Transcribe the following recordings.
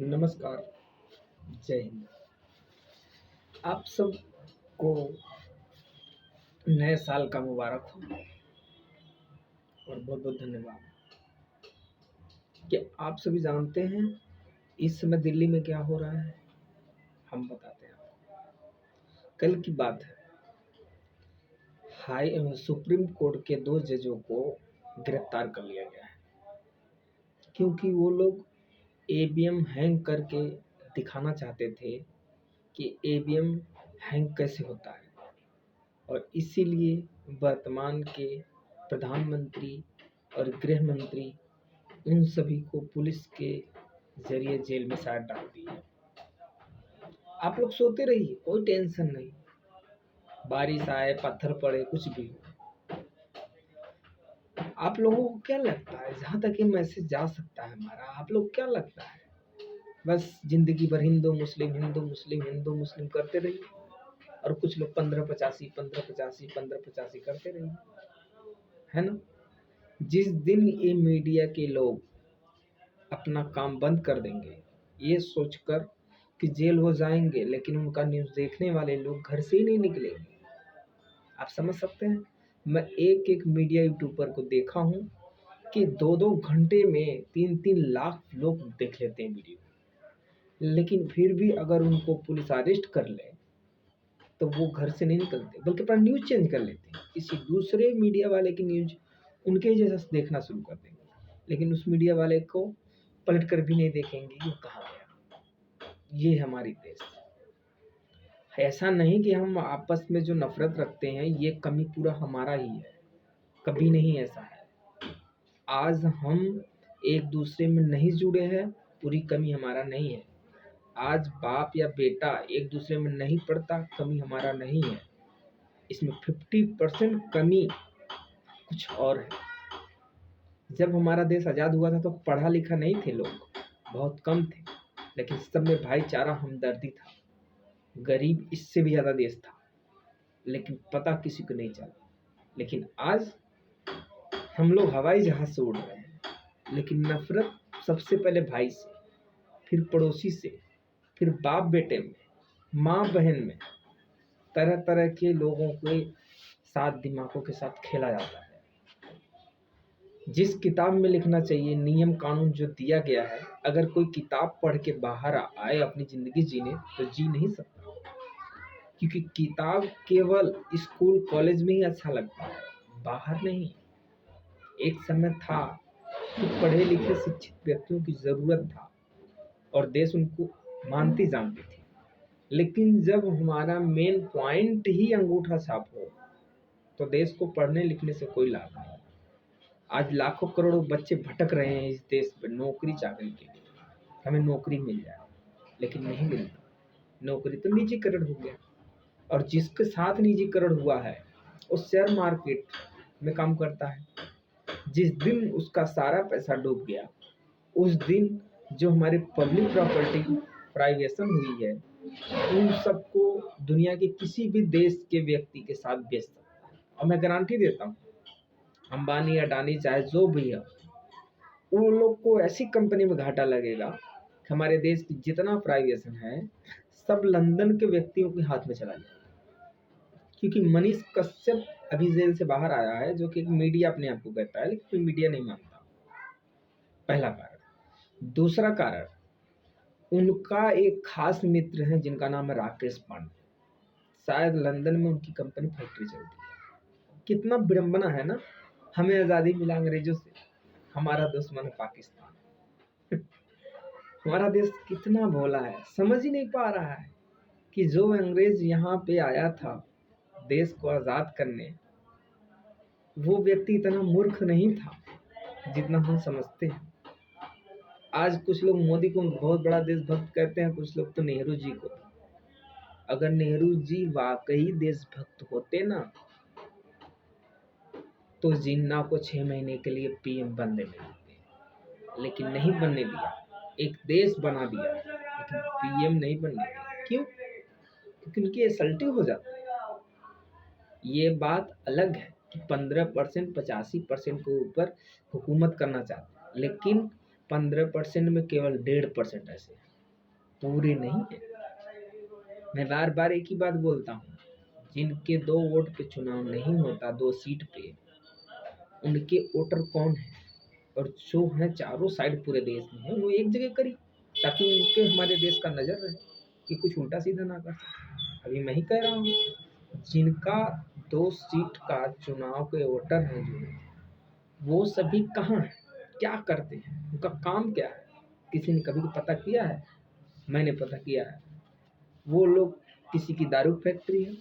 नमस्कार, जय हिंद। आप सबको नए साल का मुबारक हो और बहुत-बहुत धन्यवाद। क्या आप सभी जानते हैं इस समय दिल्ली में क्या हो रहा है? हम बताते हैं आपको। कल की बात है, सुप्रीम कोर्ट के 2 जजों को गिरफ्तार कर लिया गया है, क्योंकि वो लोग ईवीएम हैंग करके दिखाना चाहते थे कि ईवीएम हैंग कैसे होता है। और इसीलिए वर्तमान के प्रधानमंत्री और गृह मंत्री उन सभी को पुलिस के जरिए जेल में शायद डाल दिए। आप लोग सोते रहिए, कोई टेंशन नहीं, बारिश आए पत्थर पड़े कुछ भी हो। आप लोगों को क्या लगता है, जहाँ तक ये मैसेज जा सकता है हमारा, आप लोग क्या लगता है बस जिंदगी भर हिंदू मुस्लिम हिंदू मुस्लिम हिंदू मुस्लिम करते रहिए और कुछ लोग 15-85 करते रहिए, है ना। जिस दिन ये मीडिया के लोग अपना काम बंद कर देंगे ये सोचकर कि जेल हो जाएंगे, लेकिन उनका न्यूज़ देखने वाले लोग घर से ही नहीं निकलेंगे। आप समझ सकते हैं। मैं एक एक मीडिया यूट्यूबर को देखा हूँ कि 2-2 घंटे में 3-3 लाख लोग देख लेते हैं वीडियो, लेकिन फिर भी अगर उनको पुलिस अरेस्ट कर ले तो वो घर से नहीं निकलते, बल्कि अपना न्यूज़ चेंज कर लेते हैं, किसी दूसरे मीडिया वाले की न्यूज़ उनके जैसा देखना शुरू कर देंगे, लेकिन उस मीडिया वाले को पलट कर भी नहीं देखेंगे कि वो कहाँ गया। ये हमारी देश। ऐसा नहीं कि हम आपस में जो नफरत रखते हैं ये कमी पूरा हमारा ही है, कभी नहीं ऐसा है। आज हम एक दूसरे में नहीं जुड़े हैं, पूरी कमी हमारा नहीं है। आज बाप या बेटा एक दूसरे में नहीं पढ़ता, कमी हमारा नहीं है। इसमें 50% कमी कुछ और है। जब हमारा देश आज़ाद हुआ था तो पढ़ा लिखा नहीं थे लोग, बहुत कम थे, लेकिन सब में भाईचारा हमदर्दी था। गरीब इससे भी ज़्यादा देश था, लेकिन पता किसी को नहीं चला। लेकिन आज हम लोग हवाई जहाज से उड़ रहे हैं, लेकिन नफरत सबसे पहले भाई से, फिर पड़ोसी से, फिर बाप बेटे में, माँ बहन में, तरह तरह के लोगों के साथ दिमागों के साथ खेला जाता है। जिस किताब में लिखना चाहिए नियम कानून जो दिया गया है, अगर कोई किताब पढ़ के बाहर आए अपनी ज़िंदगी जीने तो जी नहीं सकता, क्योंकि किताब केवल स्कूल कॉलेज में ही अच्छा लगता है, बाहर नहीं। एक समय था कि पढ़े लिखे शिक्षित व्यक्तियों की ज़रूरत था और देश उनको मानती जानती थी, लेकिन जब हमारा मेन पॉइंट ही अंगूठा छाप हो तो देश को पढ़ने लिखने से कोई लाभ नहीं। आज लाखों करोड़ों बच्चे भटक रहे हैं इस देश में नौकरी चाकरी के लिए, हमें नौकरी मिल जाए, लेकिन नहीं मिलता। नौकरी तो निजीकरण हो गया, और जिसके साथ निजीकरण हुआ है वो शेयर मार्केट में काम करता है। जिस दिन उसका सारा पैसा डूब गया, उस दिन जो हमारी पब्लिक प्रॉपर्टी प्राइवेशन हुई है, उन सबको दुनिया के किसी भी देश के व्यक्ति के साथ बेच सकता है। और मैं गारंटी देता हूँ, अंबानी अडानी चाहे जो भी है, उन लोग को ऐसी कंपनी में घाटा लगेगा कि हमारे देश की जितना प्राइवेशन है सब लंदन के व्यक्तियों के हाथ में चला जाएगा। क्योंकि मनीष कश्यप अभी जेल से बाहर आया है, जो कि एक मीडिया अपने आप को कहता है, लेकिन मीडिया नहीं मानता। पहला कारण। दूसरा कारण, उनका एक खास मित्र है जिनका नाम है राकेश पांडे, शायद लंदन में उनकी कंपनी फैक्ट्री चलती है। कितना विडंबना है ना, हमें आज़ादी मिला अंग्रेजों से, हमारा दुश्मन है पाकिस्तान। हमारा देश कितना भोला है, समझ ही नहीं पा रहा है कि जो अंग्रेज यहाँ पे आया था देश को आज़ाद करने, वो व्यक्ति इतना मूर्ख नहीं था जितना हम समझते हैं। आज कुछ लोग मोदी को बहुत बड़ा देशभक्त कहते हैं, कुछ लोग तो नेहरू जी को। अगर नेहरू जी वाकई देशभक्त होते ना तो जिन्ना को 6 महीने के लिए पीएम बनने देते, लेकिन नहीं बनने दिया। एक देश बना दिया लेकिन पीएम नहीं बनने दिया। क्यों? क्योंकि उनकी एसल्टी हो जाती है। ये बात अलग है कि 15% 85% के ऊपर हुकूमत करना चाहते हैं, लेकिन 15% में केवल 1.5% ऐसे हैं पूरे नहीं है। मैं बार बार एक ही बात बोलता हूँ, जिनके 2 वोट पे चुनाव नहीं होता 2 सीट पे, उनके वोटर कौन है? और जो है चारों साइड पूरे देश में है, वो एक जगह करी, ताकि उनके हमारे देश का नजर रहे कि कुछ उल्टा सीधा ना कर सके। अभी मैं ही कह रहा हूँ, जिनका 2 सीट का चुनाव के वोटर हैं जो, वो सभी कहाँ हैं, क्या करते हैं, उनका काम क्या है? किसी ने कभी पता किया है? मैंने पता किया है। वो लोग, किसी की दारू फैक्ट्री है,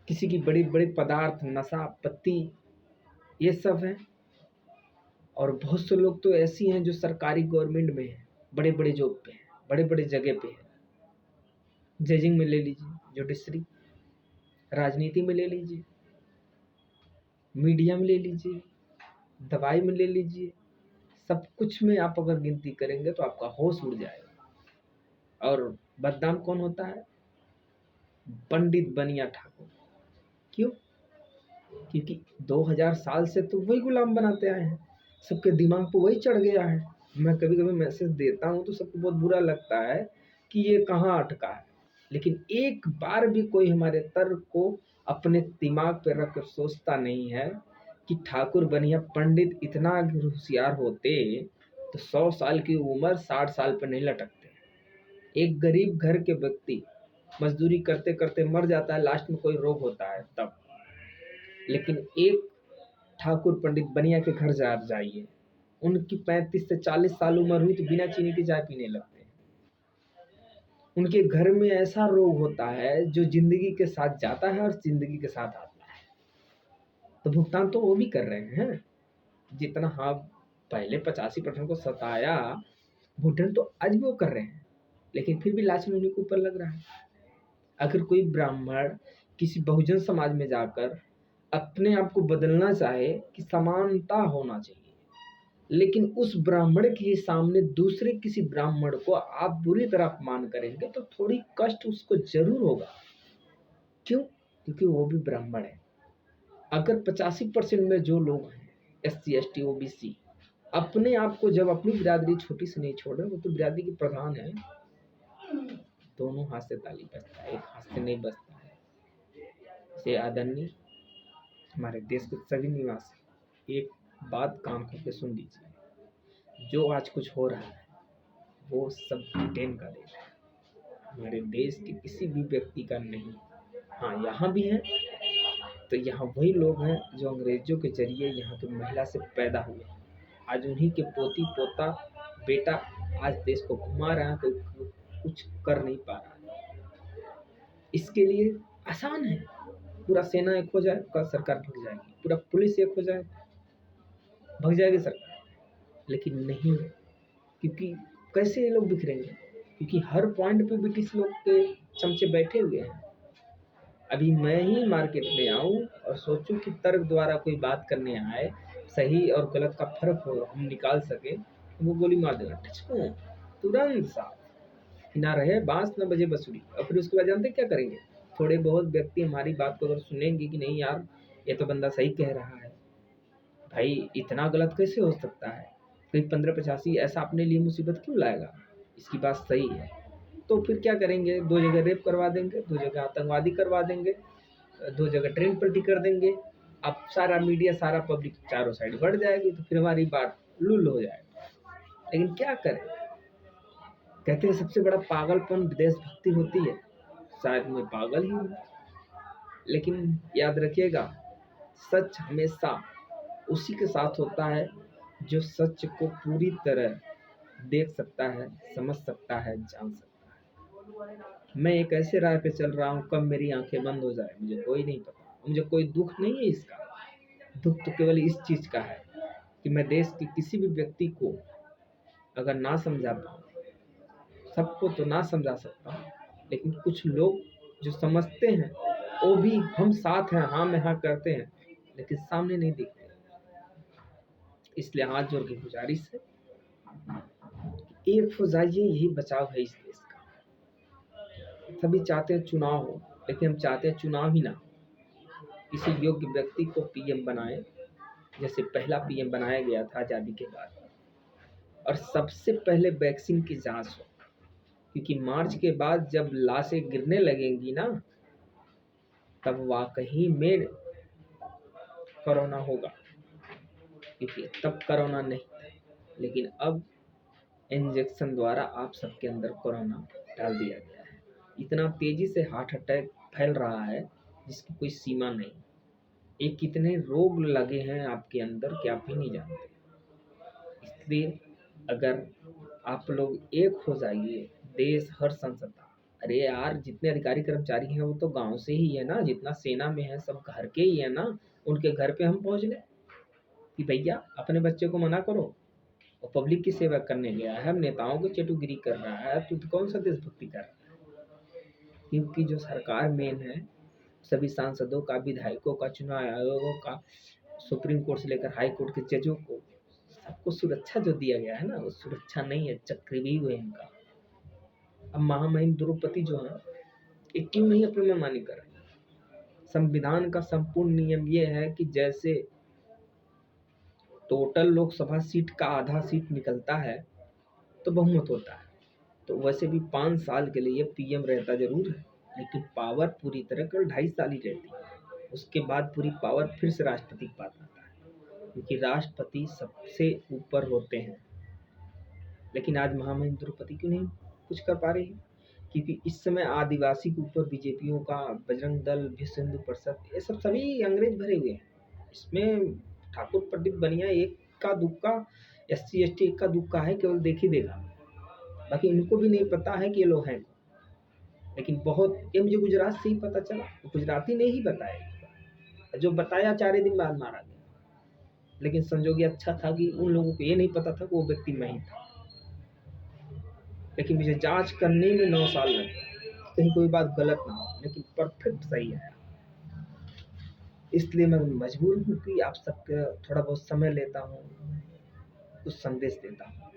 किसी की बड़ी बड़ी पदार्थ, नशा, पत्ती, ये सब है। और बहुत से लोग तो ऐसी हैं जो सरकारी गवर्नमेंट में है, बड़े बड़े जॉब पे हैं, बड़े बड़े जगह पे है। जजिंग में ले लीजिए, जुडिशरी, राजनीति में ले लीजिए, मीडिया में ले लीजिए, दवाई में ले लीजिए, सब कुछ में आप अगर गिनती करेंगे तो आपका होश उड़ जाएगा। और बदनाम कौन होता है? पंडित बनिया ठाकुर। क्यों? क्योंकि 2000 साल से तो वही गुलाम बनाते आए हैं, सबके दिमाग पे वही चढ़ गया है। मैं कभी कभी मैसेज देता हूँ तो सबको बहुत बुरा लगता है कि ये कहाँ अटका है, लेकिन एक बार भी कोई हमारे तर्क को अपने दिमाग पे रख कर सोचता नहीं है कि ठाकुर बनिया पंडित इतना होशियार होते तो 100 साल की उम्र 60 साल पर नहीं लटकते। एक गरीब घर के व्यक्ति मजदूरी करते करते मर जाता है, लास्ट में कोई रोग होता है तब। लेकिन एक ठाकुर पंडित बनिया के घर जाइए, उनकी 35 से 40 साल उम्र हुई तो बिना चीनी की चाय पीने लगते हैं। उनके घर में ऐसा रोग होता है जो जिंदगी के साथ जाता है और जिंदगी के साथ आता है। तो भुगतान तो वो भी कर रहे हैं जितना, हाँ पहले 85% को सताया, भुगतान तो आज भी वो कर रहे हैं, लेकिन फिर भी लास्ट में उन्हीं के ऊपर लग रहा है। अगर कोई ब्राह्मण किसी बहुजन समाज में जाकर अपने आप को बदलना चाहे कि समानता होना चाहिए, लेकिन उस ब्राह्मण के सामने दूसरे किसी ब्राह्मण को आप बुरी तरह अपमान करेंगे तो थोड़ी कष्ट उसको जरूर होगा। क्यों? क्योंकि वो भी ब्राह्मण है। अगर 85% में जो लोग हैं, SC ST OBC, अपने आप को जब अपनी बिरादरी छोटी से नहीं छोड़े, वो तो बिरादरी के प्रधान है, दोनों हाथ से ताली बजता है, एक हाथ से नहीं बजता है। से आदरणीय हमारे देश के सभी निवासी एक बात कान खोल के सुन लीजिए, जो आज कुछ हो रहा है वो सब ब्रिटेन का देश है, हमारे देश के किसी भी व्यक्ति का नहीं। हाँ यहाँ भी है, तो यहाँ वही लोग हैं जो अंग्रेजों के जरिए यहाँ की महिला से पैदा हुए, आज उन्हीं के पोती पोता बेटा आज देश को घुमा रहा है, कोई कुछ कर नहीं पा रहा है। इसके लिए आसान है, पूरा सेना एक हो जाए, कल सरकार भग जाएगी, पूरा पुलिस एक हो जाए, भग जाएगी सरकार। लेकिन नहीं, क्योंकि कैसे ये लोग बिखरेंगे? क्योंकि हर पॉइंट पे ब्रिटिश लोग के चमचे बैठे हुए हैं। अभी मैं ही मार्केट में आऊं और सोचूं कि तर्क द्वारा कोई बात करने आए, सही और गलत का फर्क हो हम निकाल सके, तो वो गोली मार देगा टचको, तुरंत साफ, ना रहे बांस न बजे बसुरी। और फिर उसके बाद जानते क्या करेंगे? थोड़े बहुत व्यक्ति हमारी बात को अगर सुनेंगे कि नहीं यार ये तो बंदा सही कह रहा है, भाई इतना गलत कैसे हो सकता है, कोई 1585 ऐसा अपने लिए मुसीबत क्यों लाएगा, इसकी बात सही है, तो फिर क्या करेंगे? 2 जगह रेप करवा देंगे, 2 जगह आतंकवादी करवा देंगे, 2 जगह ट्रेन पलटी कर देंगे। अब सारा मीडिया, सारा पब्लिक चारों साइड बढ़ जाएगी, तो फिर हमारी बात लुल हो जाएगी। लेकिन क्या करें? कहते हैं सबसे बड़ा पागलपन देशभक्ति होती है, शायद मैं पागल ही हूँ। लेकिन याद रखिएगा, सच हमेशा उसी के साथ होता है जो सच को पूरी तरह देख सकता है, समझ सकता है, जान सकता है। मैं एक ऐसे राह पे चल रहा हूँ, कब मेरी आंखें बंद हो जाए मुझे कोई नहीं पता। मुझे कोई दुख नहीं है इसका, दुख तो केवल इस चीज का है कि मैं देश के किसी भी व्यक्ति को अगर ना समझा पाऊँ, सबको तो ना समझा सकता हूँ, लेकिन कुछ लोग जो समझते हैं वो भी हम साथ हैं, हाँ में हाँ करते हैं, लेकिन सामने नहीं दिखते। इसलिए हाथ जोड़ के गुजारिश है, एक हो जाइए, यही बचाव है इस देश का। सभी चाहते हैं चुनाव हो, लेकिन हम चाहते हैं चुनाव ही ना हो, किसी योग्य व्यक्ति को PM बनाए, जैसे पहला PM बनाया गया था आज़ादी के बाद, और सबसे पहले वैक्सीन की जांच हो, क्योंकि मार्च के बाद जब लाशें गिरने लगेंगी ना, तब वाकई में कोरोना होगा, क्योंकि तब कोरोना नहीं था, लेकिन अब इंजेक्शन द्वारा आप सबके अंदर कोरोना डाल दिया गया है। इतना तेजी से हार्ट अटैक फैल रहा है जिसकी कोई सीमा नहीं। ये कितने रोग लगे हैं आपके अंदर कि आप ही नहीं जानते। इसलिए अगर आप लोग एक हो जाइए, देश हर संस्था, अरे यार जितने अधिकारी कर्मचारी हैं वो तो गांव से ही है ना, जितना सेना में है सब घर के ही है ना, उनके घर पे हम पहुंच गए कि भैया अपने बच्चे को मना करो, और पब्लिक की सेवा करने गया है, नेताओं की चटुगिरी कर रहा है, तो कौन सा देशभक्ति कर रहा है? क्योंकि जो सरकार मेन है, सभी सांसदों का, विधायकों का, चुनाव आयोगों का, सुप्रीम कोर्ट से लेकर हाई कोर्ट के जजों को, सबको सुरक्षा जो दिया गया है ना, वो सुरक्षा नहीं है, चक्रव्यूह है इनका। अब महामहिम द्रौपदी जो है, ये क्यों नहीं अपनी मनमानी कर रही? संविधान का संपूर्ण नियम ये है कि जैसे टोटल लोकसभा सीट का आधा सीट निकलता है तो बहुमत होता है, तो वैसे भी 5 साल के लिए पीएम रहता जरूर है, लेकिन पावर पूरी तरह केवल 2.5 साल ही रहती है। उसके बाद पूरी पावर फिर से राष्ट्रपति के पास आता है, क्योंकि राष्ट्रपति सबसे ऊपर होते हैं। लेकिन आज महामहिम द्रौपदी क्यों नहीं कुछ कर पा रही है? क्योंकि इस समय आदिवासी के ऊपर बीजेपियों का, बजरंग दल, विश्व हिंदू परिषद, ये सब सभी अंग्रेज भरे हुए हैं। इसमें ठाकुर पंडित बनिया एक का दुक्का, SC ST एक का दुक्का है, केवल देख ही देगा, बाकी इनको भी नहीं पता है कि ये लोग हैं। लेकिन बहुत, ये मुझे गुजरात से ही पता चला, गुजराती ने ही बताया, जो बताया 4 ही दिन बाद मारा गया। लेकिन संजोग ये अच्छा था कि उन लोगों को ये नहीं पता था कि वो व्यक्ति मैं ही था। लेकिन मुझे जांच करने में 9 साल लगे, कहीं कोई बात गलत ना हो, लेकिन परफेक्ट सही है। इसलिए मैं मजबूर हूँ कि आप सबके थोड़ा बहुत समय लेता हूँ, कुछ संदेश देता हूँ।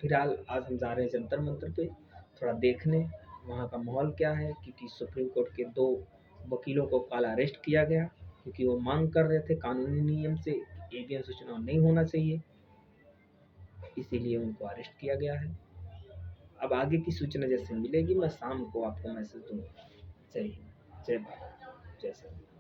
फिलहाल आज हम जा रहे हैं जंतर मंतर पे, थोड़ा देखने वहाँ का माहौल क्या है, क्योंकि सुप्रीम कोर्ट के 2 वकीलों को कल अरेस्ट किया गया, क्योंकि वो मांग कर रहे थे कानूनी नियम से ईवीएम से चुनाव नहीं होना चाहिए, इसीलिए उनको अरेस्ट किया गया है। अब आगे की सूचना जैसे मिलेगी मैं शाम को आपको मैसेज दूंगा। जय हिंद, जय भारत, जय श्री राम।